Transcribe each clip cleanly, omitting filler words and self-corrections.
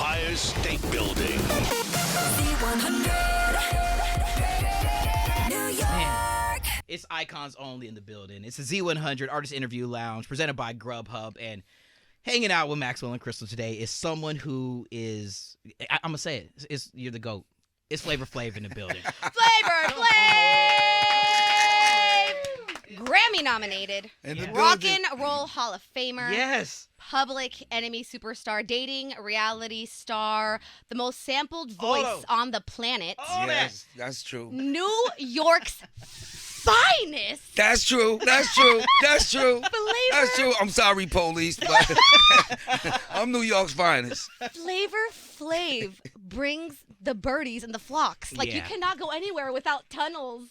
Empire State Building. Z100. New York. Man, it's icons only in the building. It's the Z100 Artist Interview Lounge presented by Grubhub. And hanging out with Maxwell and Crystal today is someone who is, I'm going to say it, you're the GOAT. It's Flavor Flav in the building. Flavor Flav! Grammy nominated, rock and roll Hall of Famer, Yes. Public Enemy superstar, dating reality star, the most sampled voice on the planet, Yes, that's true. New York's finest. That's true. That's true. That's true. Flavor. That's true. I'm sorry, police, but I'm New York's finest. Flavor Flav brings the birdies and the flocks. Like, you Yeah. cannot go anywhere without tunnels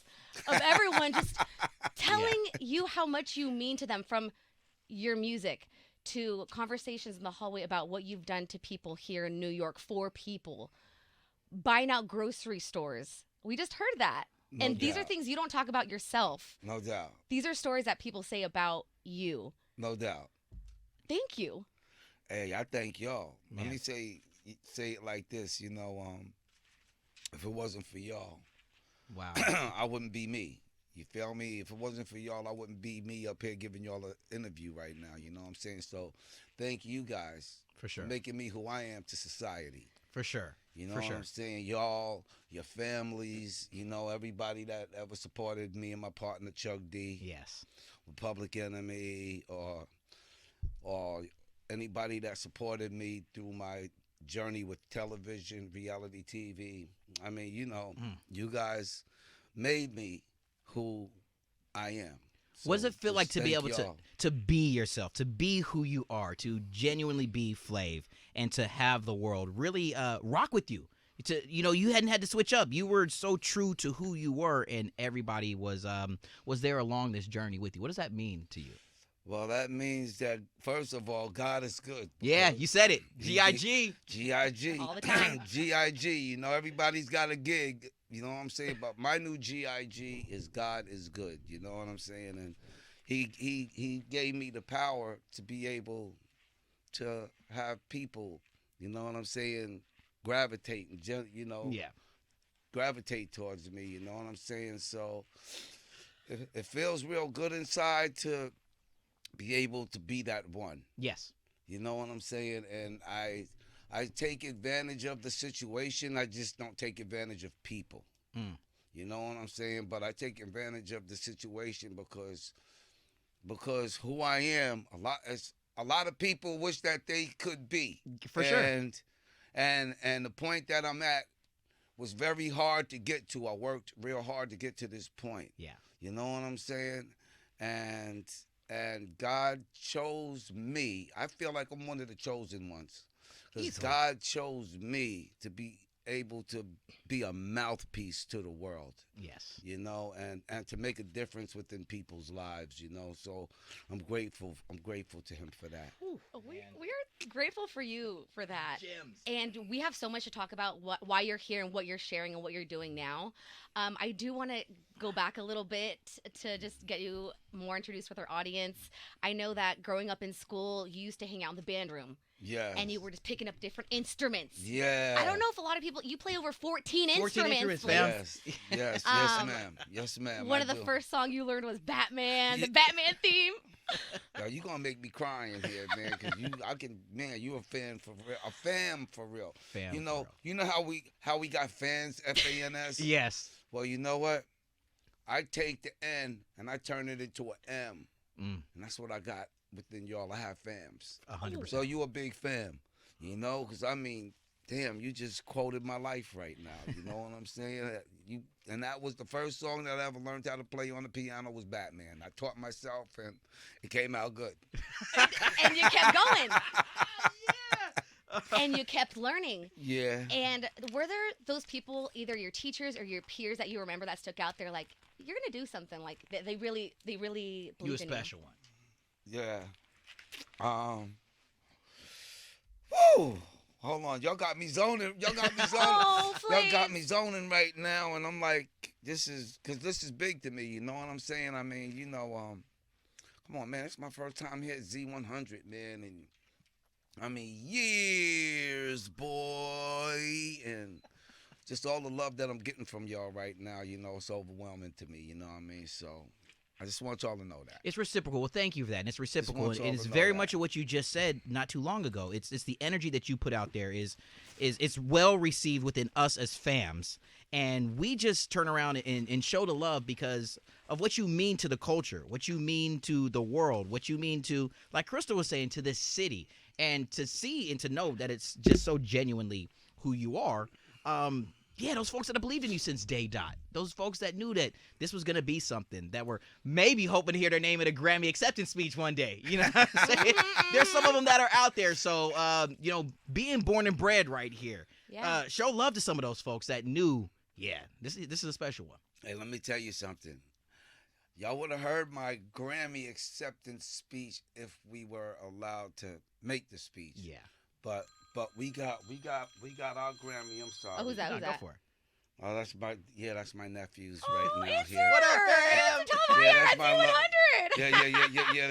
of everyone just telling you how much you mean to them, from your music to conversations in the hallway about what you've done to people here in New York, for people, buying out grocery stores. We just heard that. No And these are doubt. things you don't talk about yourself. No doubt. These are stories that people say about you. No doubt. Thank you. Hey, I thank y'all. Let Man. me say it like this, if it wasn't for y'all, Wow. I wouldn't be me. You feel me? If it wasn't for y'all, I wouldn't be me up here giving y'all an interview right now. You know what I'm saying? So thank you guys For sure. for making me who I am to society. For sure. You know For what sure. I'm saying? Y'all, your families, everybody that ever supported me and my partner Chuck D, Yes. Public Enemy, or anybody that supported me through my journey with television, reality TV. I mean, you guys made me who I am. What does So it feel like just to be thank able y'all. to be yourself, to be who you are, to genuinely be Flav, and to have the world really rock with you? You hadn't had to switch up. You were so true to who you were, and everybody was there along this journey with you. What does that mean to you? Well, that means that, first of all, God is good. Yeah, because you said it. He- G.I.G. G.I.G. All the time. G.I.G. Everybody's got a gig. You know what I'm saying? But my new G.I.G. is God is good. You know what I'm saying? And he gave me the power to be able to have people, you know what I'm saying, gravitate and Yeah. gravitate towards me. You know what I'm saying? So it feels real good inside to be able to be that one. Yes. You know what I'm saying? And I take advantage of the situation. I just don't take advantage of people. Mm. You know what I'm saying? But I take advantage of the situation because who I am, a lot of people wish that they could be. For sure. And the point that I'm at was very hard to get to. I worked real hard to get to this point. Yeah. You know what I'm saying? And God chose me. I feel like I'm one of the chosen ones. Because Easily. God chose me to be able to be a mouthpiece to the world, Yes. and to make a difference within people's lives, So I'm grateful to him for that. We are grateful for you for that. Gems. And we have so much to talk about, why you're here and what you're sharing and what you're doing now. I do want to go back a little bit to just get you more introduced with our audience. I know that growing up in school, you used to hang out in the band room. Yeah. And you were just picking up different instruments. Yeah. I don't know if a lot of people, you play over 14 14 instruments. instruments, fam. Yes. Yes, Um, ma'am. Yes, ma'am. One I of the do. first songs you learned was Batman, the Yeah. Batman theme. Yo, you gonna make me cry in here, man, because you a fan for real, a fam for real. Fam you for know, real. how we got fans, FANS. Yes. Well, you know what? I take the N and I turn it into an M, Mm. and that's what I got within y'all. I have fams. 100%. So you a big fam, because I mean, damn, you just quoted my life right now. You know what I'm saying? And that was the first song that I ever learned how to play on the piano was Batman. I taught myself, and it came out good. And you kept going. And you kept learning. Yeah. And were there those people, either your teachers or your peers, that you remember that stuck out there, like, you're going to do something, like, they really believed You a in special one. Yeah. Woo! Hold on. Y'all got me zoning. Y'all got me zoning. Oh, Y'all got Flav. me zoning right now, and I'm like, this is big to me. You know what I'm saying? I mean, come on, man. It's my first time here at Z100, man, and I mean, years, boy, and just all the love that I'm getting from y'all right now, it's overwhelming to me, you know what I mean? So I just want y'all to know that. It's reciprocal. Well, thank you for that. And it's reciprocal, want and y'all it's to know very that. much of what you just said not too long ago. It's the energy that you put out there is it's well received within us as fams, and we just turn around and show the love because of what you mean to the culture, what you mean to the world, what you mean to, like Crystal was saying, to this city, and to see and to know that it's just so genuinely who you are. Yeah, those folks that have believed in you since day dot. Those folks that knew that this was going to be something, that were maybe hoping to hear their name at a Grammy acceptance speech one day. You know what I'm saying? There's some of them that are out there. So, being born and bred right here, Yeah. show love to some of those folks that knew, yeah, this is a special one. Hey, let me tell you something. Y'all would have heard my Grammy acceptance speech if we were allowed to make the speech. Yeah. But we got our Grammy. I'm sorry. Oh, who's that? No, Who's go that? for it. Oh, that's my nephews Oh, right now answer! here. What up, fam? Answer, tell them Yeah, hi, that's at my love. 100. Yeah.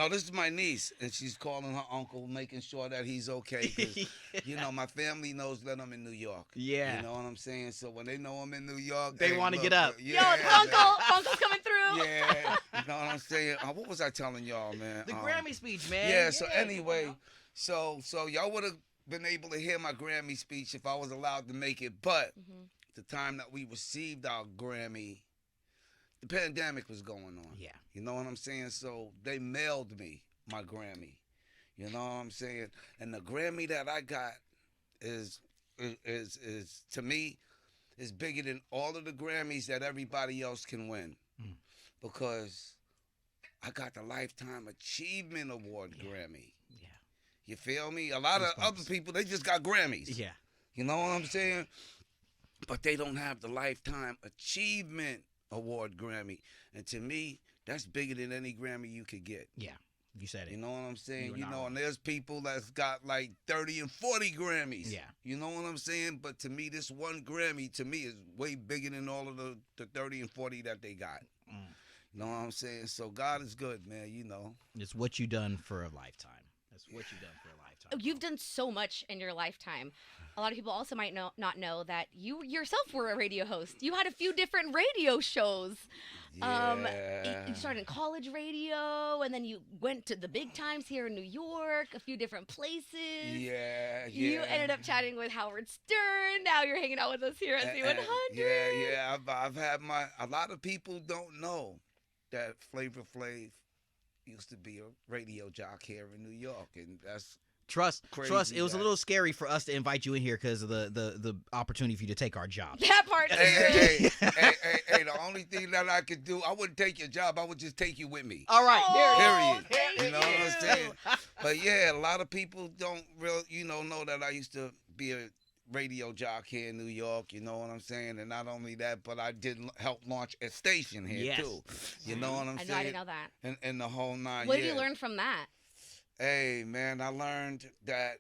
This is my niece, and she's calling her uncle, making sure that he's okay. 'Cause, my family knows that I'm in New York. Yeah. You know what I'm saying? So when they know I'm in New York, They hey, wanna look, get up. look, Yo, yeah, Funkle's coming through. Yeah, you know what I'm saying? What was I telling y'all, man? The Grammy speech, man. Yeah. So anyway, so y'all would have been able to hear my Grammy speech if I was allowed to make it, but Mhm. the time that we received our Grammy, the pandemic was going on. Yeah. You know what I'm saying? So they mailed me my Grammy. You know what I'm saying? And the Grammy that I got is to me is bigger than all of the Grammys that everybody else can win. Mm. Because I got the Lifetime Achievement Award Grammy. Yeah. You feel me? A lot of Goosebumps. other people, they just got Grammys. Yeah. You know what I'm saying? But they don't have the Lifetime Achievement Award Grammy. And to me, that's bigger than any Grammy you could get. Yeah. You said it. You know what I'm saying? You are not wrong. And there's people that's got like 30 and 40 Grammys. Yeah. You know what I'm saying? But to me, this one Grammy, to me, is way bigger than all of the 30 and 40 that they got. Mm. You know what I'm saying? So God is good, man, It's what you done for a lifetime. That's what you done for a lifetime. You've done so much in your lifetime. A lot of people also might not know that you yourself were a radio host. You had a few different radio shows. Yeah. You started in college radio, and then you went to the big times here in New York, a few different places. Yeah. You ended up chatting with Howard Stern. Now you're hanging out with us here at Z100. Yeah. I've had a lot of people don't know that Flavor Flav used to be a radio jock here in New York, and that's Trust. crazy It was a that- little scary for us to invite you in here because of the opportunity for you to take our job. That part is Hey, the only thing that I could do, I wouldn't take your job. I would just take you with me. All right. There Oh, it is. thank You know what I'm you. saying? But yeah, a lot of people don't really, know that I used to be a radio jock here in New York. You know what I'm saying? And not only that, but I did help launch a station here Yes. too. You know what I'm I know, I saying? didn't know that. And the whole nine. What yeah. did you learn from that? Hey, man, I learned that,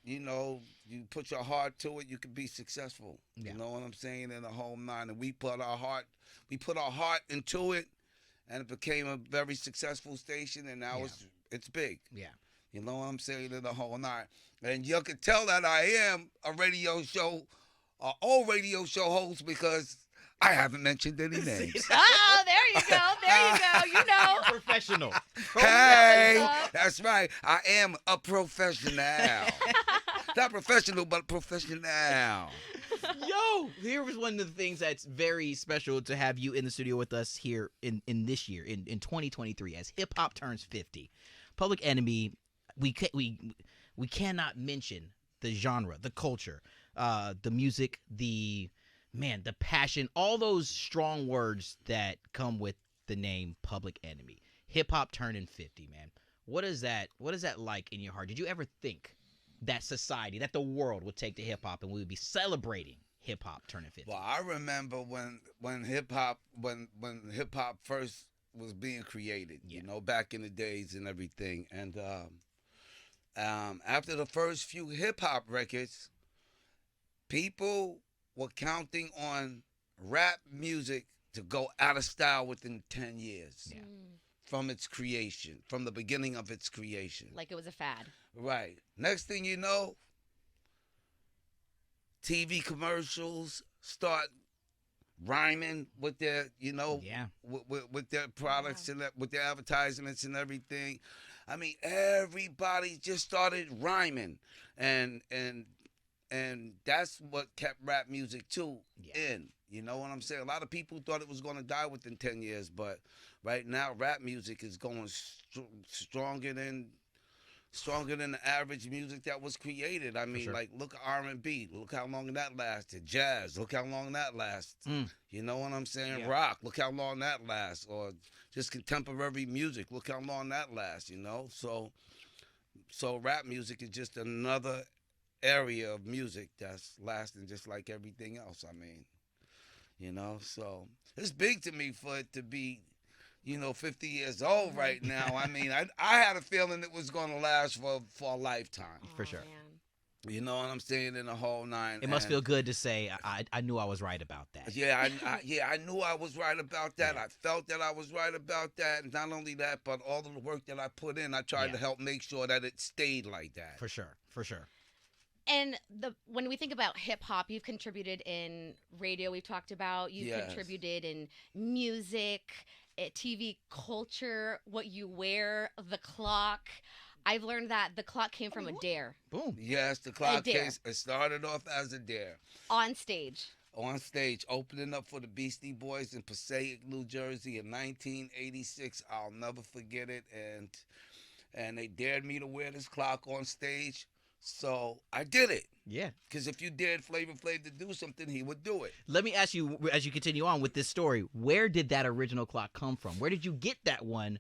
you put your heart to it, you can be successful. Yeah. You know what I'm saying? In the whole nine. And we put our heart into it, and it became a very successful station, and now Yeah. it's big. Yeah. You know what I'm saying? In the whole nine. And you can tell that I am a old radio show host because I haven't mentioned any names. Oh, there you go. There you go. You know. Professional. Hey, Professional. that's right. I am a professional. Not professional, but professional. Yo, here was one of the things that's very special to have you in the studio with us here in this year, in 2023, as hip hop turns 50. Public Enemy, we cannot mention the genre, the culture, the music, the passion, all those strong words that come with the name Public Enemy. Hip hop turning 50, man. What is that like in your heart? Did you ever think that society, that the world would take to hip hop and we would be celebrating hip hop turning 50? Well, I remember when hip hop first was being created, Yeah. back in the days and everything. And after the first few hip hop records, people were counting on rap music to go out of style within 10 years Yeah. from its creation, from the beginning of its creation. Like it was a fad. Right. Next thing you know, TV commercials start rhyming with their, Yeah, with their Wow. products and with their advertisements and everything. I mean, everybody just started rhyming, and and and that's what kept rap music too yeah, in. You know what I'm saying? A lot of people thought it was going to die within 10 years, but right now rap music is going stronger than the average music that was created. I for mean, sure. like look at R&B, look how long that lasted. Jazz, look how long that lasts. Mm, You know what I'm saying? yeah, Rock, look how long that lasts. Or just contemporary music, look how long that lasts. So rap music is just another area of music that's lasting just like everything else. I mean, so it's big to me for it to be 50 years old Mhm. right now. I mean, I had a feeling it was going to last for a lifetime. for Oh sure. man. You know what I'm saying? In the whole nine. It must And feel good to say I knew I was right about that. I knew I was right about that. Yeah, I felt that I was right about that. And not only that, but all of the work that I put in, I tried yeah, to help make sure that it stayed like that. for sure, for sure. And when we think about hip hop, you've contributed in radio. We've talked about you've Yes. contributed in music, TV culture, what you wear, the clock. I've learned that the clock came from a dare Boom. Yes, the clock dare. case, it started off as a dare. on stage. On stage, opening up for the Beastie Boys in Passaic, New Jersey in 1986. I'll never forget it. And they dared me to wear this clock on stage. So I did it. Yeah. Because if you dared Flavor Flav to do something, he would do it. Let me ask you, as you continue on with this story, where did that original clock come from? Where did you get that one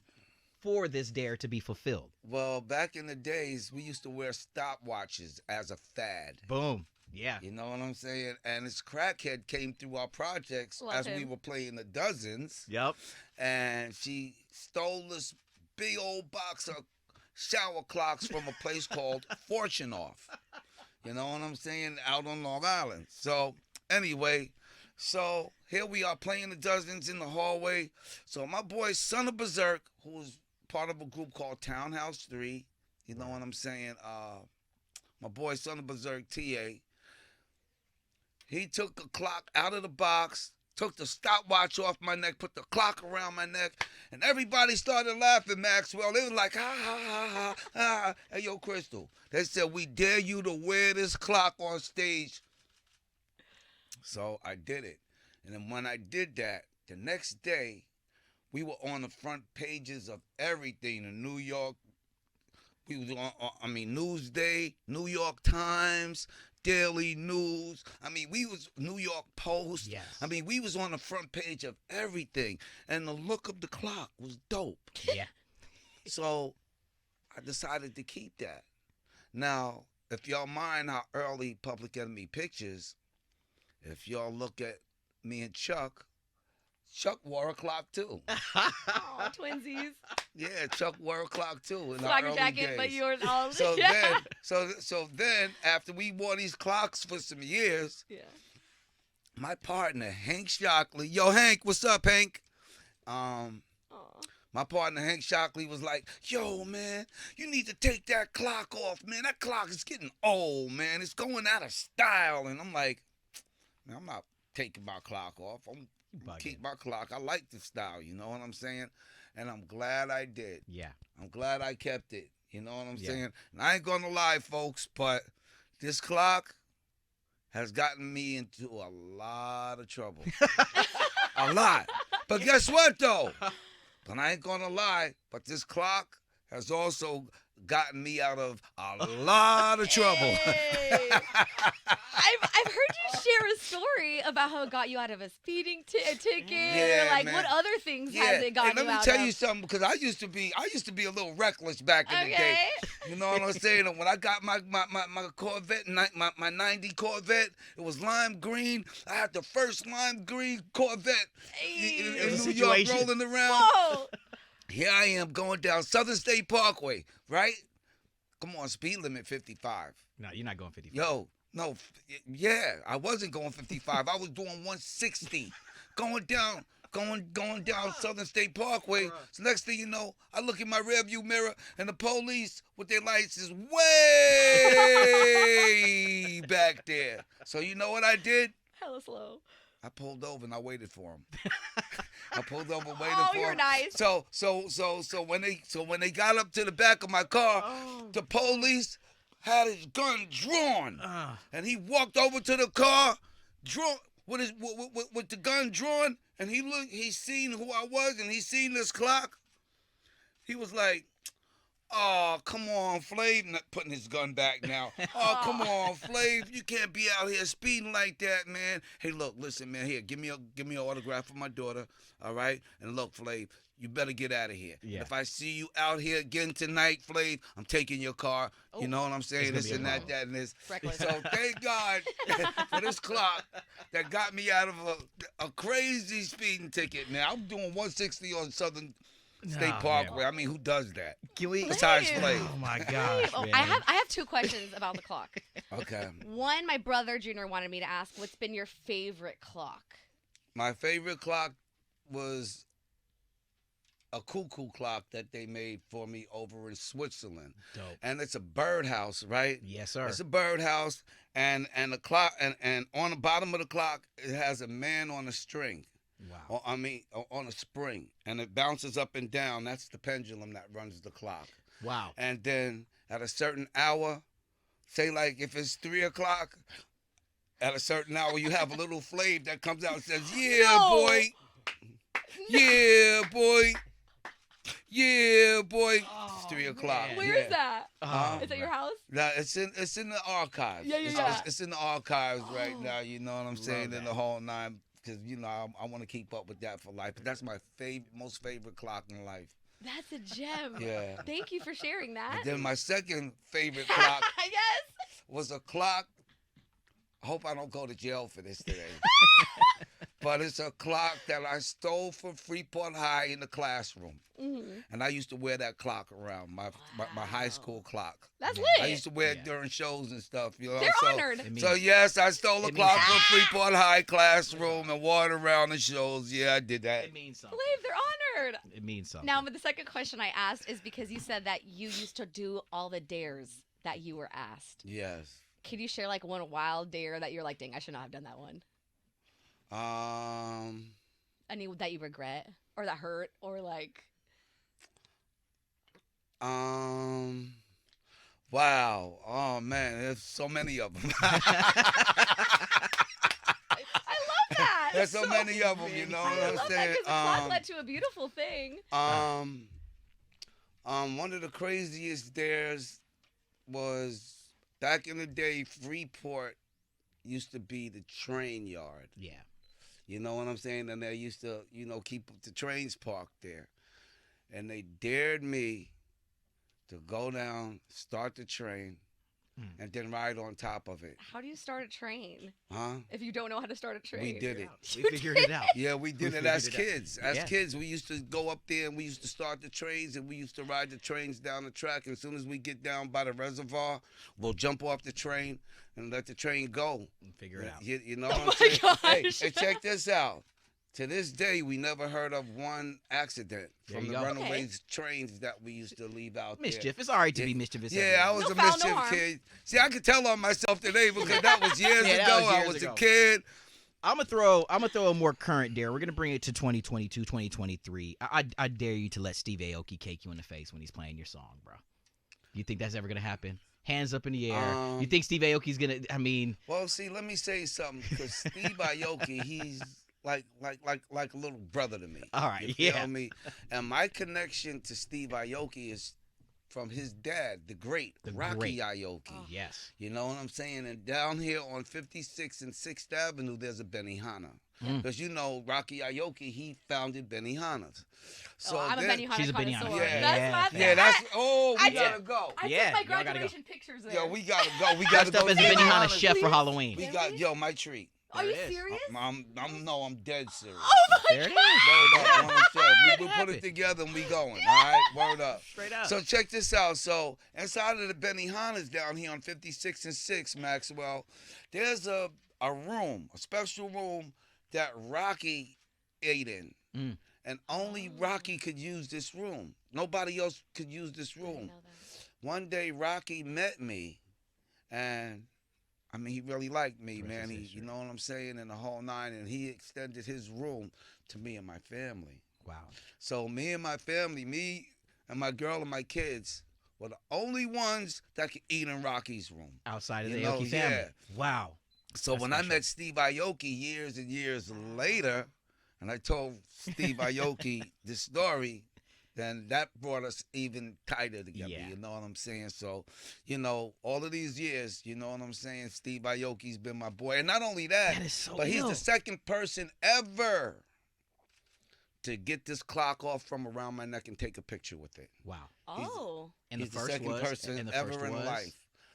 for this dare to be fulfilled? Well, back in the days, we used to wear stopwatches as a fad. Boom. Yeah. You know what I'm saying? And this crackhead came through our projects Love as we him. were playing the dozens. Yep. And she stole this big old box of shower clocks from a place called Fortune Off. You know what I'm saying? Out on Long Island. So anyway, so here we are playing the dozens in the hallway. So my boy Son of Berserk, who was part of a group called Townhouse 3, you know what I'm saying? My boy Son of Berserk, TA, he took a clock out of the box, took the stopwatch off my neck, put the clock around my neck, and everybody started laughing, Maxwell. They was like, ha, ha, ha, ha, ha. Hey, yo, Crystal. They said, we dare you to wear this clock on stage. So I did it. And then when I did that, the next day, we were on the front pages of everything. The New York, we was on, Newsday, New York Times, Daily News. We was New York Post. Yes. We was on the front page of everything. And the look of the clock was dope. Yeah. So I decided to keep that. Now, if y'all mind how early Public Enemy Pictures, if y'all look at me and Chuck wore a clock too. Oh, twinsies. Yeah, Chuck wore a clock too in our Swagger early jacket, days. but yours all. So yeah. then after we wore these clocks for some years, Yeah. my partner Hank Shockley, yo Hank, what's up, Hank? Aw. My partner Hank Shockley was like, yo man, you need to take that clock off, man. That clock is getting old, man. It's going out of style. And I'm like, man, I'm not taking my clock off. I'm Bugging. keep my clock. I like the style, you know what I'm saying? And I'm glad I did. Yeah. I'm glad I kept it. You know what I'm Yeah. saying? And I ain't gonna lie, folks, but this clock has gotten me into a lot of trouble. A lot. But guess what though? But I ain't gonna lie, but this clock has also gotten me out of a lot of trouble. Hey. I've heard you share a story about how it got you out of a speeding ticket. Yeah, or like man. what other things Yeah, has it gotten and let you me out tell of? you something, because I used to be a little reckless back in the day. Okay. You know what I'm saying? And when I got my Corvette, my 90 Corvette, it was lime green. I had the first lime green Corvette in It was a New York situation. rolling around. Whoa. Here I am going down Southern State Parkway, right? Come on, speed limit 55. No, you're not going 55. Yo, no, yeah, I wasn't going 55. I was doing 160, going down going down Southern State Parkway. So next thing you know, I look in my rearview mirror, and the police with their lights is way back there. So you know what I did? Hella slow. I pulled over and I waited for him. I pulled over, waited Oh, for you're him. nice. So when they got up to the back of my car, Oh. the police had his gun drawn, and he walked over to the car, drawn with the gun drawn, and he seen who I was, and he seen this clock. He was like, "Oh, come on, Flav," not putting his gun back now. "Oh, come on, Flav, you can't be out here speeding like that, man. Hey, look, listen, man, here, give me an autograph for my daughter, all right? And look, Flav, you better get out of here. Yeah. If I see you out here again tonight, Flav, I'm taking your car." You know what I'm saying? It's This gonna and be a that, and this. Reckless. So thank God for this clock that got me out of a crazy speeding ticket. Now I'm doing 160 on Southern State Nah, Parkway. man. I mean, who does that? Can we? Besides Flav. Flav. Oh my gosh, Oh, man. I have 2 questions about the clock. Okay. One, my brother Junior wanted me to ask, what's been your favorite clock? My favorite clock was a cuckoo clock that they made for me over in Switzerland. Dope. And it's a birdhouse, right? Yes, sir. It's a birdhouse, and the clock, and on the bottom of the clock, it has a man on a string. Wow. On a spring, and it bounces up and down. That's the pendulum that runs the clock. Wow. And then at a certain hour, say like if it's 3 o'clock, at a certain hour, you have a little Flav that comes out and says, "Yeah, No. boy. Yeah, boy. Yeah, boy." It's 3 o'clock. man. Where yeah. is that? Oh, Is that your house? Nah, it's in the archives. Yeah, yeah. It's in the archives right Oh. now. You know what I'm saying? that. In the whole nine, because I want to keep up with that for life. But that's my most favorite clock in life. That's a gem. Yeah. Thank you for sharing that. And then my second favorite clock Yes. was a clock. I hope I don't go to jail for this today. But it's a clock that I stole from Freeport High in the classroom. Mm-hmm. And I used to wear that clock around, my high school clock. That's I lit. used to wear it Yeah. during shows and stuff. You know, They're so, honored. It means- So yes, I stole a It clock means- from Freeport High classroom and wore it around the shows. Yeah, I did that. It means something. Flav, they're honored. It means something. Now, but the second question I asked is because you said that you used to do all the dares that you were asked. Yes. Can you share like one wild dare that you're like, dang, I should not have done that one? Any that you regret or that hurt or like? Wow. Oh man, there's so many of them. I love that. There's so many of them. You know I what I'm love that saying? because the clock led to a beautiful thing. One of the craziest dares was back in the day. Freeport used to be the train yard. Yeah. You know what I'm saying? And they used to, keep the trains parked there. And they dared me to go down, start the train, and then ride on top of it. How do you start a train Huh? if you don't know how to start a train? We did it. We figured it out. Yeah, we did We it as figured it out. kids. As Yeah. kids, we used to go up there and we used to start the trains and we used to ride the trains down the track. And as soon as we get down by the reservoir, we'll jump off the train and let the train go. And figure it out. You know Oh what I'm saying? my Hey, gosh. hey, check this out. To this day, we never heard of one accident There from you the go. runaways trains that we used to leave out there. Mischief. It's all right to Yeah. be mischievous. Yeah, I every was No a foul, no mischief harm. kid. See, I could tell on myself today because that was years Yeah, that ago. was I years was ago. a kid. I'm gonna throw a more current dare. We're gonna bring it to 2022, 2023. I dare you to let Steve Aoki cake you in the face when he's playing your song, bro. You think that's ever gonna happen? Hands up in the air. You think Steve Aoki's gonna? I mean, Well, see, let me say something because Steve Aoki, he's like a little brother to me. All right, You feel yeah. me? And my connection to Steve Aoki is from his dad, the great The Rocky great. Aoki. yes. You know what I'm saying? And down here on 56th and 6th Avenue, there's a Benihana. Mm. Because Rocky Aoki, he founded Benihana's. So I'm a then- Benihana She's a connoisseur. Benihana. Yeah. That's my thing. Yeah, that's I we did- gotta go. I Yeah, took my y'all gotta go. graduation pictures there. Yo, we gotta go. We gotta Dressed go up as to a Benihana Benihana's. chef for Please. Halloween. We Can got we? my treat. Are you There it is. serious? I'm dead serious. Oh my There it god! is. Word up, on the show. Make We it put happen. it together and we going. All right, word up. Straight up. So check this out. So inside of the Benihana's down here on 56 and 6, Maxwell, there's a room, a special room that Rocky ate in. Mm. and only Oh. Rocky could use this room. Nobody else could use this I didn't room. know that. One day Rocky met me, and I mean he really liked me, The rest man. is He, history. you know what I'm saying, in the whole nine, and he extended his room to me and my family. Wow. So me and my family, me and my girl and my kids, were the only ones that could eat in Rocky's room. Outside of You the know, Aoki family. yeah. Wow. So That's when I special. met Steve Aoki years and years later, and I told Steve Aoki this story, then that brought us even tighter together. Yeah. You know what I'm saying? So, you know, all of these years, you know what I'm saying? Steve Aoki's been my boy. And not only that, That is so but he's ill. the second person ever to get this clock off from around my neck and take a picture with it. Wow. Oh. And He's the first second was person and the ever first in was life.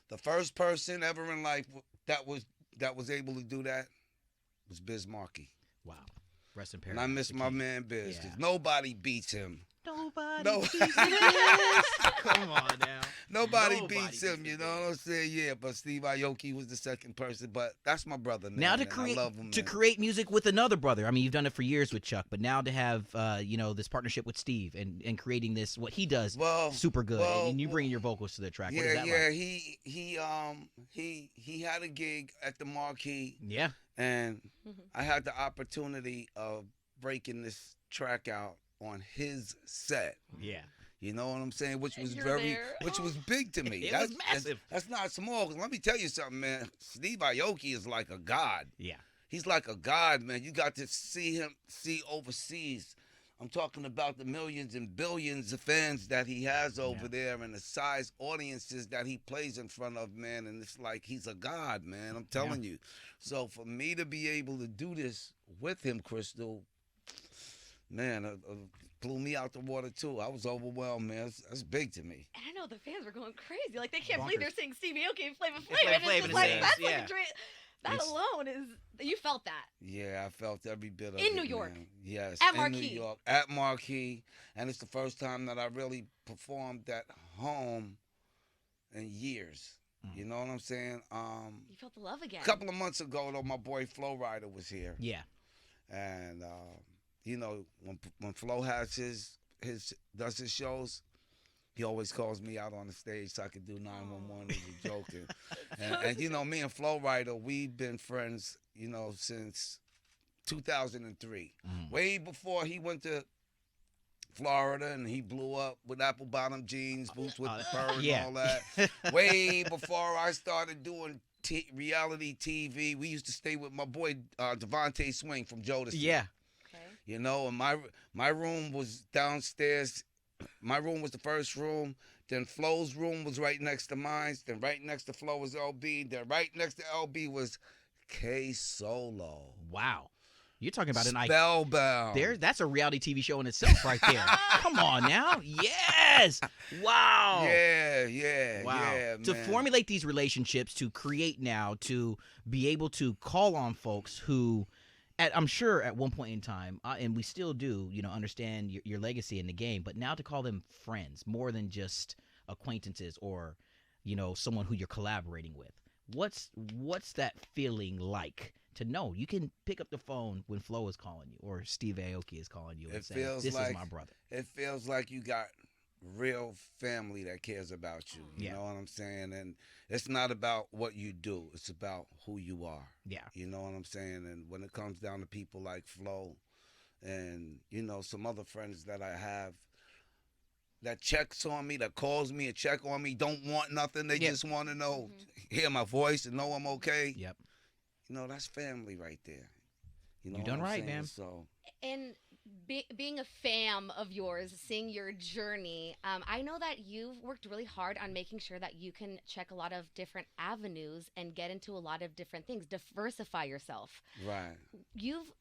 The first person ever in life that was able to do that was Biz Markie. Wow. Rest in And paradise. I miss the my king. man Biz. Yeah. 'Cause nobody beats him. Nobody No. beats Biz. Come on now. Nobody Nobody beats him, beats you the know what I'm Biz. saying? Yeah, but Steve Aoki was the second person. But that's my brother, man. Now to and create I love him, to man. create music with another brother. I mean, you've done it for years with Chuck, but now to have this partnership with Steve and creating this what he does Well, super good, well, and you bringing your vocals to the track. What is yeah, that yeah. like? He had a gig at the Marquee, Yeah. and Mhm. I had the opportunity of breaking this track out on his set. Yeah. You know what I'm saying? Which was You're very, there. which was big to me. It that's, was massive. That's not small. 'Cause let me tell you something, man. Steve Aoki is like a god. Yeah. He's like a god, man. You got to see overseas. I'm talking about the millions and billions of fans that he has over Yeah. there and the size audiences that he plays in front of, man. And it's like he's a god, man. I'm telling you. So for me to be able to do this with him, Crystal, man, blew me out the water too. I was overwhelmed, man. That's big to me. And I know the fans were going crazy. Like, they can't Bonkers. believe they're seeing Stevie Aoki and Flav Flav Flav. And Flav it's in just like, the that's same, like yeah. a dream. That It's- alone is, you felt that. Yeah, I felt every bit of In it. New York. Man. Yes. At in Marquee. New York. At Marquee. And it's the first time that I really performed at home in years. Mm. You know what I'm saying? You felt the love again. A couple of months ago, though, my boy Flo Rida was here. Yeah. And, you know, when Flo has does his shows, he always calls me out on the stage so I could do 911. He was joking. and, you know, me and Flo Rida, we've been friends, you know, since 2003. Mm. Way before he went to Florida and he blew up with apple bottom jeans, boots with the fur and yeah. all that. Way before I started doing reality TV, we used to stay with my boy Devontae Swing from Jodeci. Yeah. Okay. You know, and my room was downstairs. My room was the first room. Then Flo's room was right next to mine. Then right next to Flo was LB. Then right next to LB was K Solo. Wow. You're talking about an icon. Spellbound. That's a reality TV show in itself right there. Come on now. Yes. Wow. Yeah, Wow. yeah, To man. formulate these relationships, to create now, to be able to call on folks who, I'm sure at one point in time, and we still do, understand your legacy in the game, but now to call them friends more than just acquaintances or, someone who you're collaborating with. What's that feeling like to know you can pick up the phone when Flo is calling you or Steve Aoki is calling you and It saying, feels "This like- is my brother." It feels like you got real family that cares about you. You Yeah. know what I'm saying? And it's not about what you do. It's about who you are. Yeah. You know what I'm saying? And when it comes down to people like Flo and, some other friends that I have that checks on me, that calls me and check on me, don't want nothing. They Yeah. just want to know, hear my voice and know I'm okay. Yep. That's family right there. You know You what done I'm right, saying? man. So And being a fam of yours, seeing your journey, I know that you've worked really hard on making sure that you can check a lot of different avenues and get into a lot of different things, diversify yourself. right. You've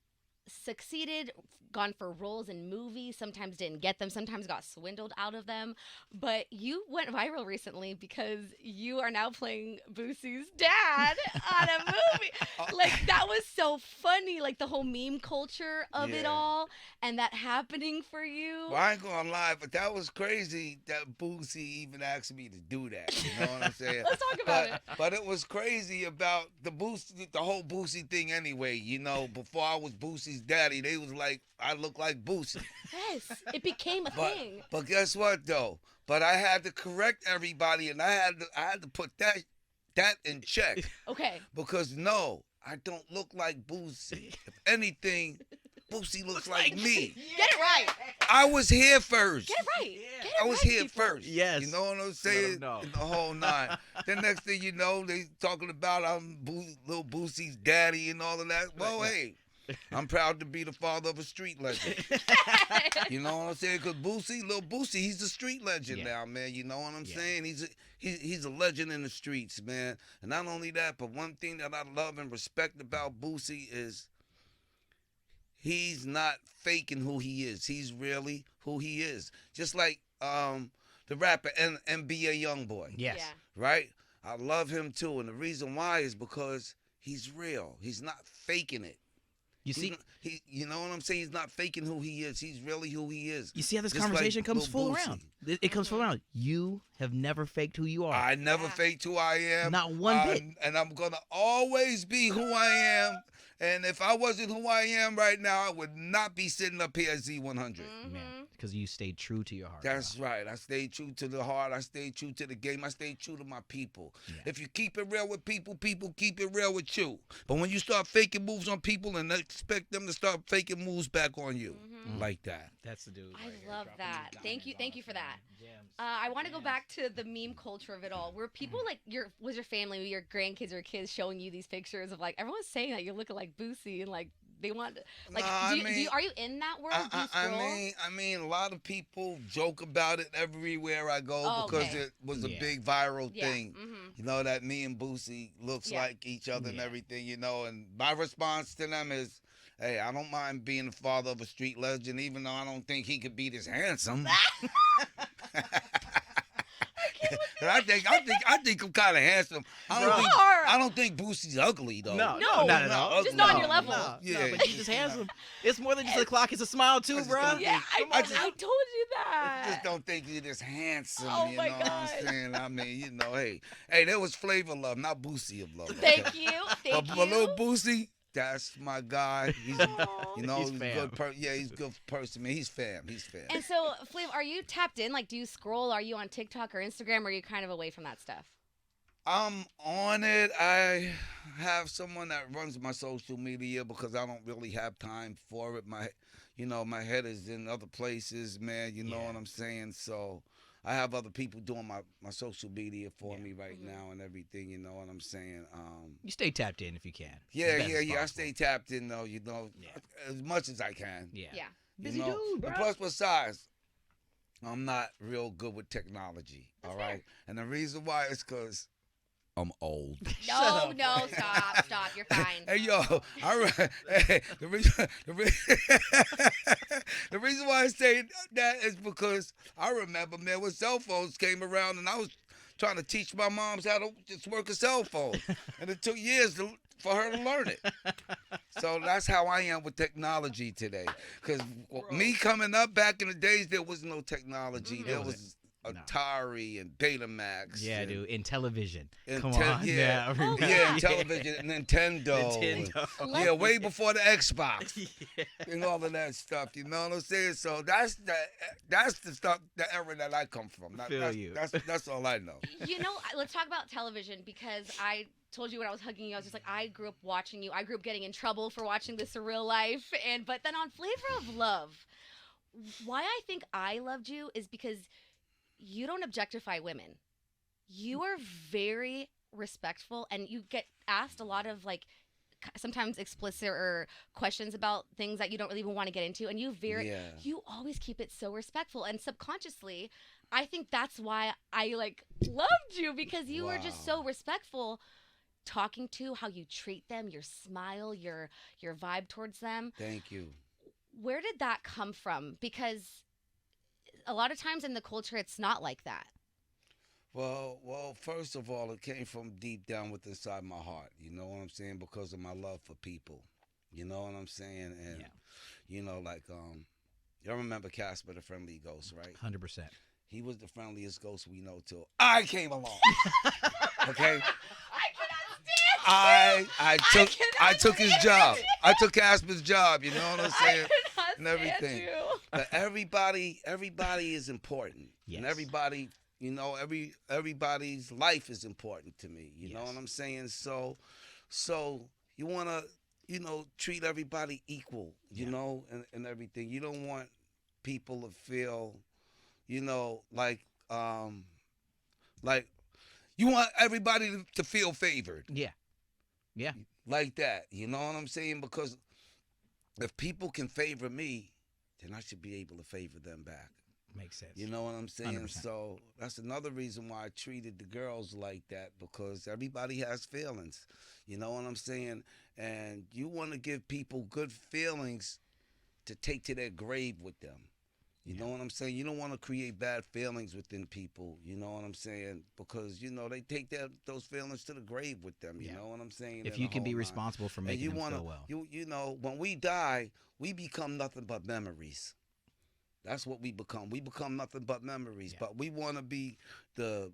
succeeded, gone for roles in movies, sometimes didn't get them, sometimes got swindled out of them, but you went viral recently because you are now playing Boosie's dad on a movie. Like, that was so funny, like the whole meme culture of it Yeah. all and that happening for you. Well, I ain't gonna lie, but that was crazy that Boosie even asked me to do that. You know what I'm saying? Let's talk about it. But it was crazy about the whole Boosie thing anyway. Before I was Boosie's Boosie's daddy. They was like, I look like Boosie. Yes, it became a But thing. but guess what though? But I had to correct everybody, and I had to put that in check Okay. because no, I don't look like Boosie. If anything, Boosie looks like me. Get it right. I was here first. Get it right. Get it I was right, here people. first. Yes. You know what I'm Let 'em saying? know. In the whole nine. Then next thing you know, they talking about I'm little Boosie's daddy and all of that. Well, hey, I'm proud to be the father of a street legend. You know what I'm saying? Because little Boosie, he's a street legend now, man. You know what I'm saying? He's a legend in the streets, man. And not only that, but one thing that I love and respect about Boosie is he's not faking who he is. He's really who he is. Just like the rapper NBA Youngboy, Yes. Yeah. right? I love him too, and the reason why is because he's real. He's not faking it. You see, You know what I'm saying? He's not faking who he is. He's really who he is. you see how this Just conversation like comes Lil full Boosie. around. It comes full around. You have never faked who you are. I never Yeah. faked who I am. Not one bit. And I'm gonna always be who I am. And if I wasn't who I am right now, I would not be sitting up here at Z100. Mm-hmm. Man, because you stayed true to your heart. That's right. I stayed true to the heart. I stayed true to the game. I stayed true to my people. Yeah. If you keep it real with people, people keep it real with you. But when you start faking moves on people and expect them to start faking moves back on you, like that. That's the dude. I love that. Thank you for that. I want to go back to the meme culture of it all. Were people like was your family, your grandkids or kids showing you these pictures of like everyone's saying that you're looking like Boosie and like they want like Nah, are you in that world? Do you scroll? I mean, a lot of people joke about it everywhere I go Oh, because okay. it was a Yeah. big viral Yeah. thing. Mhm. You know that me and Boosie looks Yeah. like each other and Yeah. everything. You know, and my response to them is, hey, I don't mind being the father of a street legend, even though I don't think he could be this handsome. I think I'm kind of handsome. I don't think Boosie's ugly though. No, No, not at all. just not on your level. No, Yeah. but you just handsome. It's more than just a clock. It's a smile too, I just bro. don't Yeah, I I just- told you I just that. don't think you're this handsome. Oh you my know what God. I'm saying? I mean, you know, hey, there was Flavor Love, not Boosie of love. Thank you. Thank But you. little Boosie, that's my guy. He's, Aw. you know, He's he's a fam. good he's a good person, man. He's fam. And so, Flav, are you tapped in? Like, do you scroll? Are you on TikTok or Instagram? Or are you kind of away from that stuff? I'm on it. I have someone that runs my social media because I don't really have time for it. My head is in other places, man. You know Yeah. what I'm saying? So I have other people doing my social media for me right Mhm. now and everything. You know what I'm saying? You stay tapped in if you can. Yeah. As best as I possible. stay tapped in though. You know, Yeah. as much as I can. Yeah. Yeah. You Busy know? dude, bro. And plus, besides, I'm not real good with technology. That's all fair. right, and the reason why is because I'm old. No, no, stop. You're fine. Hey yo, hey, the reason why I say that is because I remember, man, when cell phones came around and I was trying to teach my moms how to just work a cell phone, and it took years for her to learn it. So that's how I am with technology today. Because me coming up back in the days, there was no technology. Mhm. There There was No. Atari and Betamax. Yeah, and, dude. In television. and Come te- on. yeah. I Oh, remember. Yeah, Yeah. television, Nintendo. Nintendo. Yeah, way before the Xbox Yeah. and all of that stuff. You know what I'm saying? So that's the stuff, the era that I come from. Feel that's, you. That's all I know. You know, let's talk about television because I told you when I was hugging you, I was just like, I grew up watching you. I grew up getting in trouble for watching this in real life. But then on Flavor of Love, why I think I loved you is because you don't objectify women. You are very respectful and you get asked a lot of like sometimes explicit or questions about things that you don't really even want to get into, and you always keep it so respectful, and subconsciously I think that's why I like loved you, because you were just so Wow. respectful, talking to how you treat them, your smile, your vibe towards them. Thank you. Where did that come from? Because a lot of times in the culture it's not like that. Well, first of all, it came from deep down within inside my heart. You know what I'm saying? Because of my love for people. You know what I'm saying? And Yeah. you know, like y'all remember Casper the Friendly Ghost, right? 100%. He was the friendliest ghost we know till I came along. Okay? I cannot stand I took his job. I took Casper's job. You know what I'm I saying? could not And stand everything. you. But everybody is important, and Yes. everybody, everybody's life is important to me. You know Yes. what I'm saying? So you wanna, treat everybody equal. You Yeah. know, and everything. You don't want people to feel, like like you want everybody to feel favored Yeah. Yeah. like that. You know what I'm saying? Because if people can favor me, then I should be able to favor them back. Makes sense. You know what I'm saying? 100%. So that's another reason why I treated the girls like that, because everybody has feelings. You know what I'm saying? And you want to give people good feelings to take to their grave with them. You know what I'm saying? You don't want to create bad feelings within people. You know what I'm saying? Because they take those feelings to the grave with them. You Yeah. know what I'm saying? If And you the can be whole nine. responsible for And making you them wanna, feel well. when we die, we become nothing but memories. That's what we become. We become nothing but memories. Yeah. But we want to be the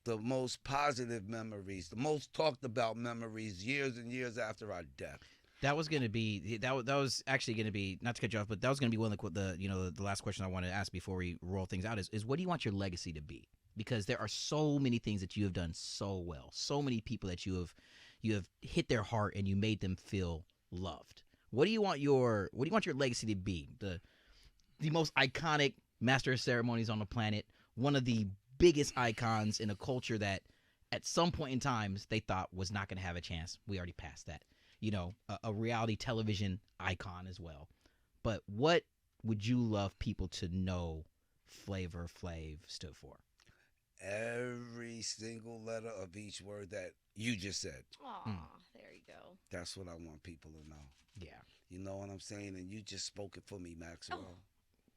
most positive memories, the most talked about memories years and years after our death. That was gonna be that was actually gonna be, not to cut you off, but that was gonna be one of the last question I wanted to ask before we roll things out is what do you want your legacy to be? Because there are so many things that you have done so well, so many people that you have hit their heart and you made them feel loved. What do you want your legacy to be? The most iconic master of ceremonies on the planet, one of the biggest icons in a culture that at some point in time they thought was not going to have a chance. We already passed that. A reality television icon as well. But what would you love people to know Flavor Flav stood for? Every single letter of each word that you just said. Aw, there you go. That's what I want people to know. Yeah. You know what I'm saying? And you just spoke it for me, Maxwell. Oh.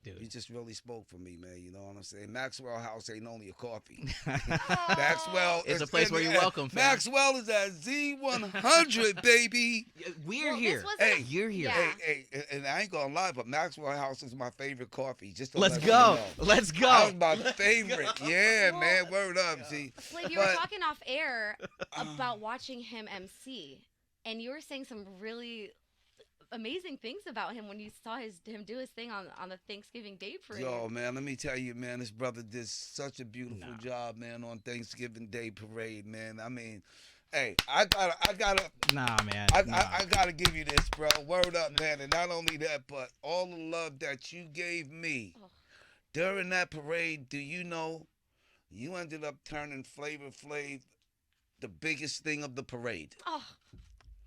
Dude. You just really spoke for me, man. You know what I'm saying? Maxwell House ain't only a coffee. Aw. Maxwell It's is a place in where the- you're welcome, fam. Maxwell is at Z100, baby. We're Well, here. this wasn't- Hey, You're here. Yeah. Hey, and I ain't gonna lie, but Maxwell House is my favorite coffee. Just to Let's let go. you know. Let's That go. was my favorite. Yeah, Well, man. Word up. See, Flav, you were But- talking off air about watching him MC, and you were saying some really amazing things about him when you saw him do his thing on the Thanksgiving Day parade. yo, man, let me tell you, man, this brother did such a beautiful Nah. job, man, on Thanksgiving Day parade, man. I mean, hey, I gotta Nah, man. I gotta give you this, bro. Word up, man. And not only that, but all the love that you gave me Oh. during that parade, do you know you ended up turning Flavor Flav the biggest thing of the parade. Oh,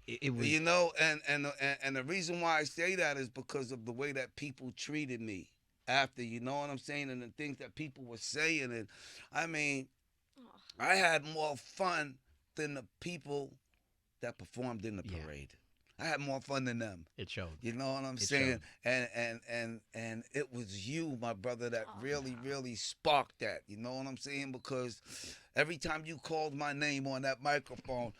It was. And the reason why I say that is because of the way that people treated me after, you know what I'm saying, and the things that people were saying. And I mean, oh. I had more fun than the people that performed in the Yeah. parade. I had more fun than them. It showed. You know what I'm It saying? And it was you, my brother, that Oh, really sparked that. You know what I'm saying? Because every time you called my name on that microphone,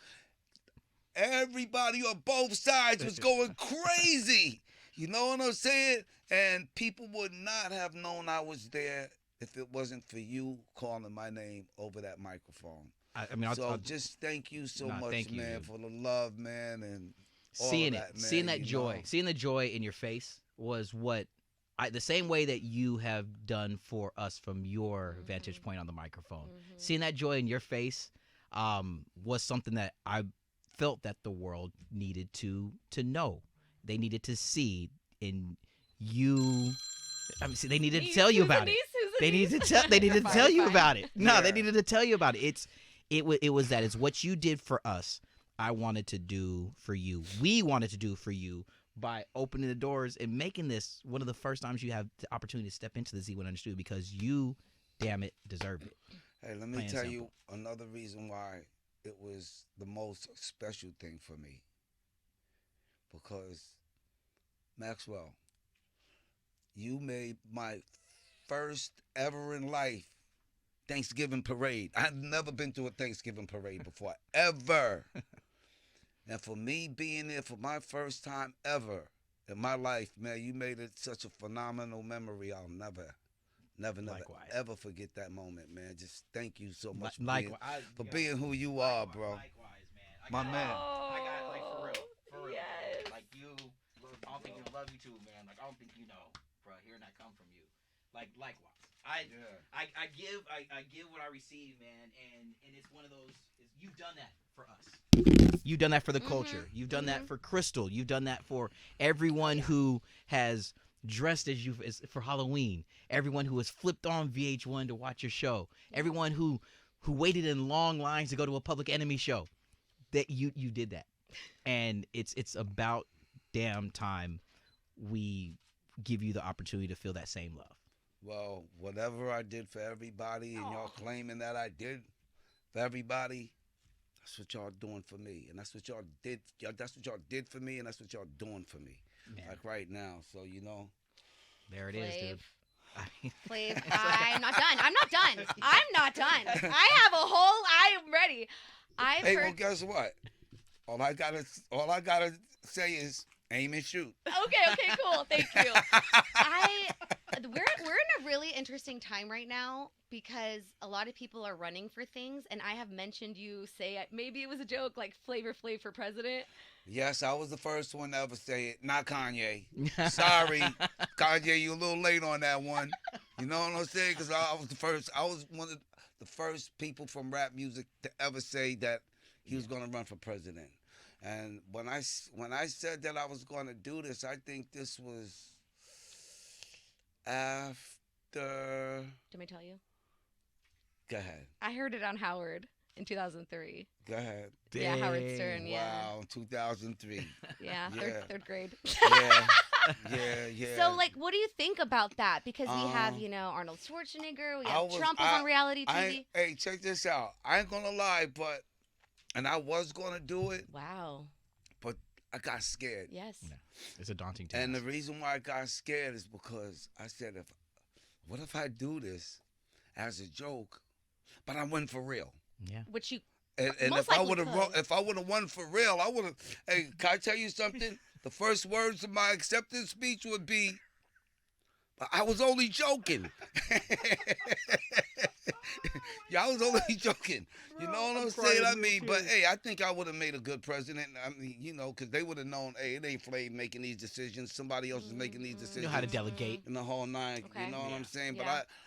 everybody on both sides was going crazy. You know what I'm saying? And people would not have known I was there if it wasn't for you calling my name over that microphone. I mean, So just thank you so much, thank you, man, dude. for the love, man, and all seeing of it, that, man, seeing that you joy, know? seeing the joy in your face was what the same way that you have done for us from your vantage point on the microphone. Seeing that joy in your face was something that I felt that the world needed to know. They needed to see in you. I mean, see, they needed to tell you about it. They needed to tell. They needed to tell you about it. No, they Yeah. needed to tell you about it. It was that. It's what you did for us. I wanted to do for you. We wanted to do for you by opening the doors and making this one of the first times you have the opportunity to step into the Z100 studio because you, damn it, deserved it. Hey, let me Plain and tell simple. you another reason why it was the most special thing for me. Because, Maxwell, you made my first ever in life Thanksgiving parade. I've never been to a Thanksgiving parade before, ever. And for me being there for my first time ever in my life, man, you made it such a phenomenal memory. I'll never, Likewise. ever forget that moment, man. Just thank you so much for Likewise, being who you are, bro. Likewise, man. My man. I got like for real, Yes. man. Like you, I don't think you love you too, man. Like I don't think you know, bro. Hearing that come from you, like likewise. I give what I receive, man, and it's one of those. You've done that for us. You've done that for the culture. You've done that for Crystal. You've done that for everyone who has dressed as for Halloween. Everyone who has flipped on VH1 to watch your show. Everyone who waited in long lines to go to a Public Enemy show. That you did that, and it's about damn time we give you the opportunity to feel that same love. Well, whatever I did for everybody, and y'all claiming that I did for everybody, that's what y'all doing for me, and that's what y'all did. That's what y'all did for me, and that's what y'all doing for me. Man. Like right now. So There it is, dude. Flav, I'm not done. I'm not done. I'm not done. I have a whole. I am ready. I've Hey, heard. well, guess what? All I gotta say is aim and shoot. Okay, cool. Thank you. We're in a really interesting time right now because a lot of people are running for things, and I have mentioned you say maybe it was a joke like Flavor Flav for president. Yes, I was the first one to ever say it. Not Kanye. Sorry, Kanye, you a little late on that one. You know what I'm saying? Because I was the first. I was one of the first people from rap music to ever say that he was going to run for president. And when I said that I was going to do this, I think this was after. Did I tell you? Go ahead. I heard it on Howard in 2003. Go ahead. Yeah, Howard Stern. Yeah. Wow, 2003. Yeah, Yeah. third grade. Yeah. So, like, what do you think about that? Because we have, Arnold Schwarzenegger. We have Trump was on reality TV. Hey, check this out. I ain't gonna lie, and I was gonna do it, Wow. but I got scared. Yes. Yeah. It's a daunting task. And the reason why I got scared is because I said, what if I do this as a joke, but I win for real? Yeah. Which you. And Most if I likely would have could. if I would have won for real, I would have. Hey, can I tell you something? The first words of my acceptance speech would be, "I was only joking." Yeah, I was only joking. You know what I'm saying? I mean, but hey, I think I would have made a good president. I mean, because they would have known, hey, it ain't Flav making these decisions. Somebody else is making these decisions. You know how to delegate. In the whole nine. Okay. You know what I'm saying? Yeah.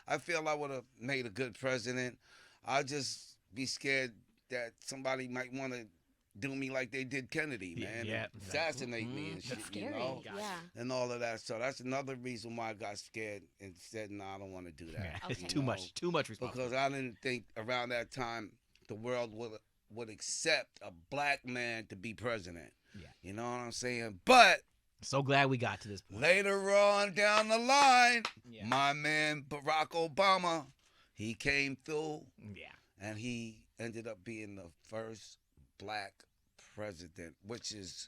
But I feel I would have made a good president. I just be scared that somebody might want to do me like they did Kennedy, man. Yeah, Assassinate me and shit, That's scary. you know? Yeah. And all of that. So that's another reason why I got scared and said, no, I don't want to do that. Yeah, Okay. it's too much responsibility. Because I didn't think around that time the world would accept a black man to be president. Yeah. You know what I'm saying? But So glad we got to this point. later on down the line, Yeah. my man Barack Obama, he came through Yeah. and he ended up being the first black president, which is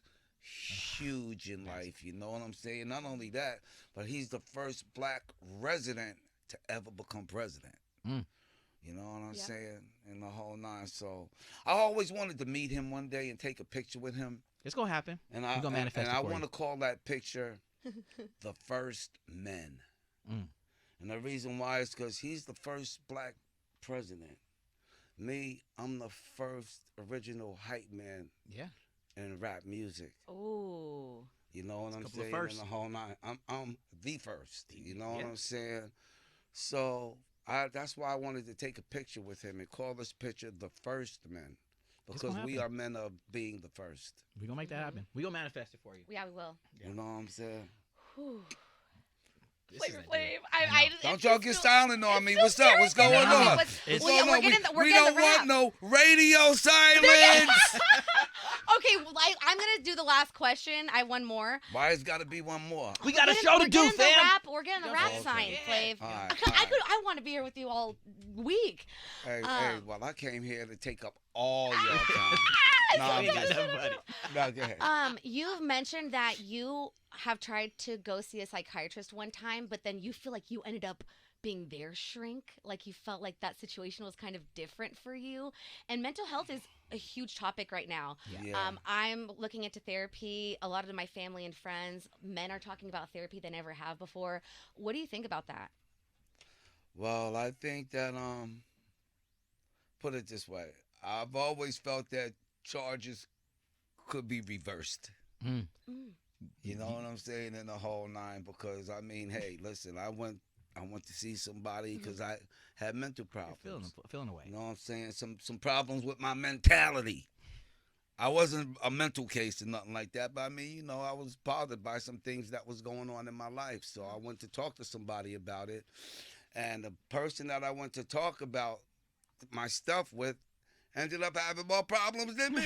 huge in life. You know what I'm saying? Not only that, but he's the first black resident to ever become president. Mm. You know what I'm Yeah. saying? In the whole nine. So I always wanted to meet him one day and take a picture with him. It's gonna happen. And We're gonna manifest it I for want you. to call that picture the first men. Mm. And the reason why is because he's the first black president. Me, I'm the first original hype man Yeah. in rap music. Oh. You know what It's a I'm couple of saying? firsts. In the whole nine. I'm the first. You know what Yeah. I'm saying? So that's why I wanted to take a picture with him and call this picture the first men. It's Because gonna we happen. are men of being the first. We're gonna make that happen. We're gonna manifest it for you. Yeah, we will. You know what I'm saying? Whew. This Flavor is a Flav. deal. I Don't it's y'all get still- silent on it's me. still What's up? What's scary. going No, on? it's- What's Well, yeah, going we're on? getting the We rap. don't want no radio silence. Okay, well, I'm gonna do the last question. I have one more. Why has got to be one more? We got a We're show to getting do, the fam. rap. We're getting the rap Okay. sign, Yeah. Flav. All right, I want to be here with you all week. Hey, well, I came here to take up all your time. Yes, No, I'm We ain't got just- nothing buddy. No, go ahead. You've mentioned that you have tried to go see a psychiatrist one time, but then you feel like you ended up being their shrink. Like you felt like that situation was kind of different for you. And mental health is a huge topic right now. Yeah. I'm looking into therapy. A lot of my family and friends, men are talking about therapy they never have before. What do you think about that? Well, I think that put it this way. I've always felt that charges could be reversed. Mm. Mm. You know what I'm saying? In the whole nine, because I mean, hey, listen, I went to see somebody because I had mental You're problems. feeling away. You know what I'm saying? Some problems with my mentality. I wasn't a mental case or nothing like that, but I mean, you know, I was bothered by some things that was going on in my life. So I went to talk to somebody about it, and the person that I went to talk about my stuff with ended up having more problems than me.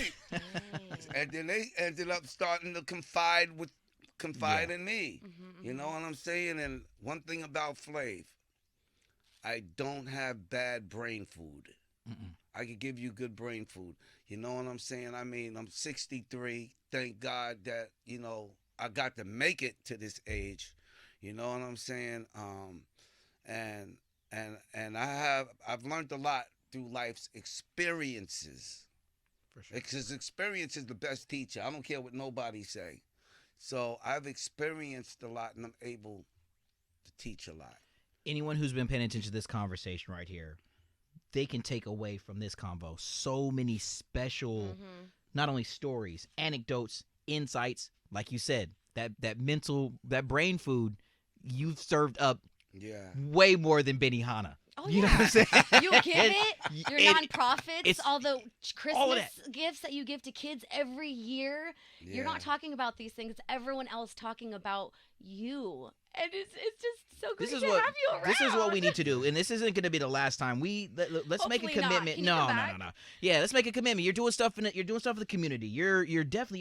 And then they ended up starting to confide in me. You know what I'm saying? And one thing about Flav, I don't have bad brain food. Mm-mm. I could give you good brain food. You know what I'm saying? I mean, I'm 63. Thank God that, you know, I got to make it to this age. You know what I'm saying? And I've learned a lot through life's experiences. For sure. Because experience is the best teacher. I don't care what nobody say. So I've experienced a lot and I'm able to teach a lot. Anyone who's been paying attention to this conversation right here, they can take away from this convo so many special, not only stories, anecdotes, insights. Like you said, that brain food you've served up Yeah. way more than Benihana. Oh, You know yeah. what I'm saying? You give it, your nonprofits, it's all the all of Christmas gifts that you give to kids every year. You're not talking about these things. It's everyone else talking about you. And it's just so great This is to what have you around. this is what we need to do, and this isn't going to be the last time. Let's make a Hopefully not. commitment. Can you come back? No. Yeah, let's make a commitment. You're doing stuff for the community. You're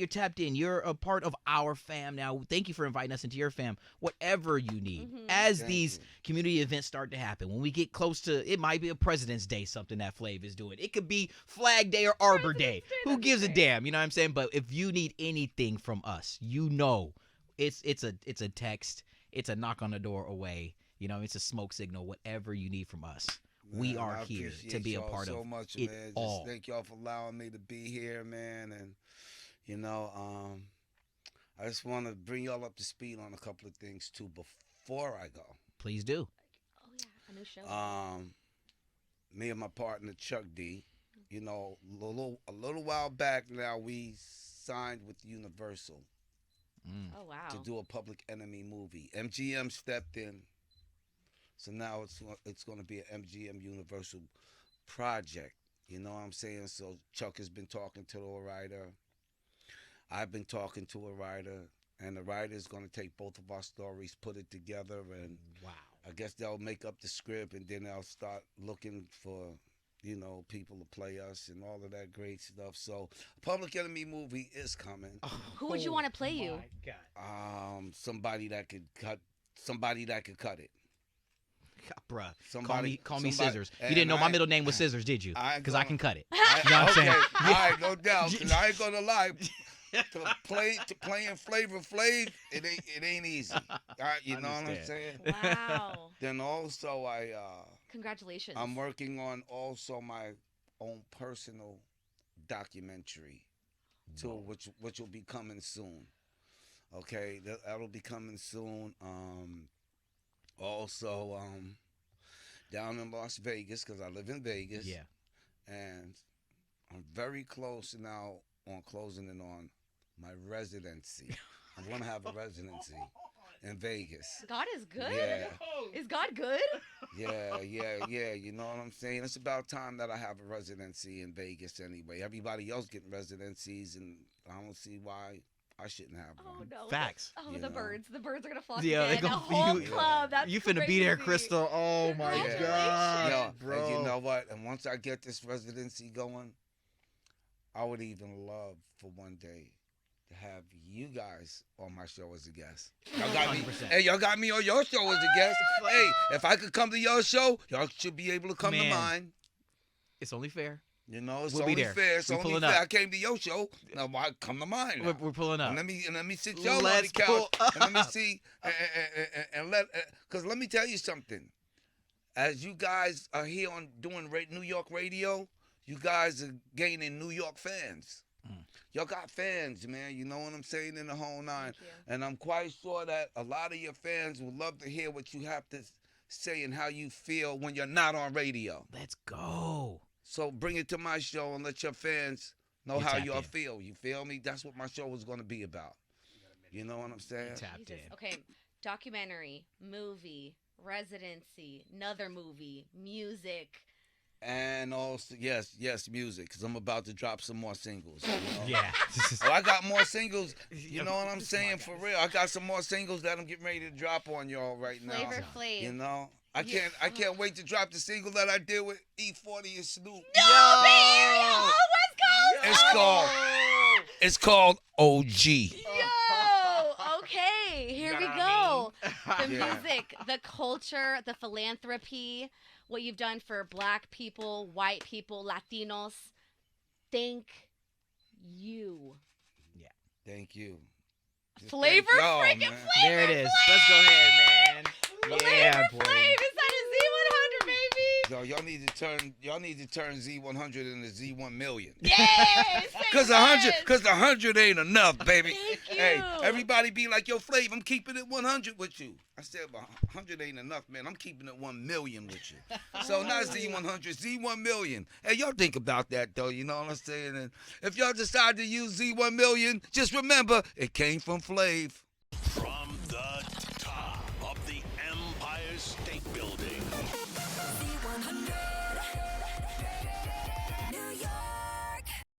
tapped in. You're a part of our fam now. Thank you for inviting us into your fam. Whatever you need, as Thank these you. community events start to happen, when we get close to, it might be a President's Day, something that Flav is doing. It could be Flag Day or Arbor Day. Who that'd be gives a great. damn? You know what I'm saying? But if you need anything from us, you know, it's a text. It's a knock on the door away. You know, it's a smoke signal. Whatever you need from us, we Man, are I here to appreciate be a y'all part so of much, it man. all. Just thank y'all for allowing me to be here, man. And you know, I just want to bring y'all up to speed on a couple of things too before I go. Please do. Oh, yeah. A new show. Me and my partner Chuck D, you know, a little while back now, we signed with Universal Oh, wow. to do a Public Enemy movie. MGM stepped in, so now it's going to be an MGM Universal project. You know what I'm saying? So Chuck has been talking to a writer. I've been talking to a writer, and the writer is going to take both of our stories, put it together, and Wow. I guess they'll make up the script, and then they'll start looking for, you know, people to play us and all of that great stuff. So, Public Enemy movie is coming. Who would you want to play you? My God. Somebody that could cut it. Bruh, Somebody, call me somebody- Scissors. You and didn't know my I- middle name was Scissors, did you? I ain't Because I gonna- can cut it. I, You know what I'm okay, saying? all right, no doubt. 'Cause I ain't gonna lie. To playing Flavor Flav, it ain't easy. All right, you know what I'm Understand. saying? Wow. Then also Congratulations. I'm working on also my own personal documentary too, which will be coming soon. Okay, that'll be coming soon. Also, down in Las Vegas, because I live in Vegas. Yeah. And I'm very close now on closing in on my residency. I'm gonna have a residency in Vegas. God is good. Yeah. Is God good? Yeah. You know what I'm saying? It's about time that I have a residency in Vegas anyway. Everybody else getting residencies, and I don't see why I shouldn't have Oh one. no. Facts. Oh, You the know. birds. The birds are gonna flock Yeah, they again. gonna- A whole you- club. That's You finna be there, crazy. Crystal. Oh my Congratulations. God, Yeah, bro. and you know what? And once I get this residency going, I would even love for one day to have you guys on my show as a guest. Y'all got me. 100%. Hey, y'all got me on your show as a guest. Hey, if I could come to your show, y'all should be able to come to Man. mine. It's only fair. You know, it's We'll be only there. fair. It's We only pulling fair. up. I came to your show. Now why come to mine? Now? We're pulling up. And let me sit y'all on the Let's couch pull and let me up. see and let because let me tell you something. As you guys are here on doing New York radio, you guys are gaining New York fans. Y'all got fans, man. You know what I'm saying, in the whole nine. Thank you. And I'm quite sure that a lot of your fans will love to hear what you have to say and how you feel when you're not on radio. Let's go. So bring it to my show and let your fans Know You how tapped y'all in. feel. You feel me? That's what my show was gonna be about. You know what I'm saying? Tapped Jesus. in. Okay, documentary, movie, residency, another movie, music. And also, yes, music, because I'm about to drop some more singles. You know? Yeah. Oh, I got more singles. You Yeah, know what I'm saying? smart For guys. real. I got some more singles that I'm getting ready to drop on y'all right now. Flavor Flav. You know? I Yeah. can't wait to drop the single that I did with E40 and Snoop. No, Bay Area, all West Coast. It's called It's called OG. Yo, okay, here we go. The Yeah. music, the culture, the philanthropy, what you've done for black people, white people, Latinos. Thank you. Thank you. Just Flavor thank y'all, freaking man. Flav. There it is. Let's go ahead, man. Yeah, Flavor boy. Flav, is that a Z100, baby? Yo, y'all need to turn Z100 into Z1 million. Yes. Cause a hundred ain't enough, baby. Thank you. Hey, everybody be like, yo, Flav, I'm keeping it 100 with you. I said, but 100 ain't enough, man. I'm keeping it 1 million with you. So not Z100, Z1 million. Hey, y'all think about that though. You know what I'm saying? And if y'all decide to use Z1 million, just remember it came from Flav. From the top of the Empire State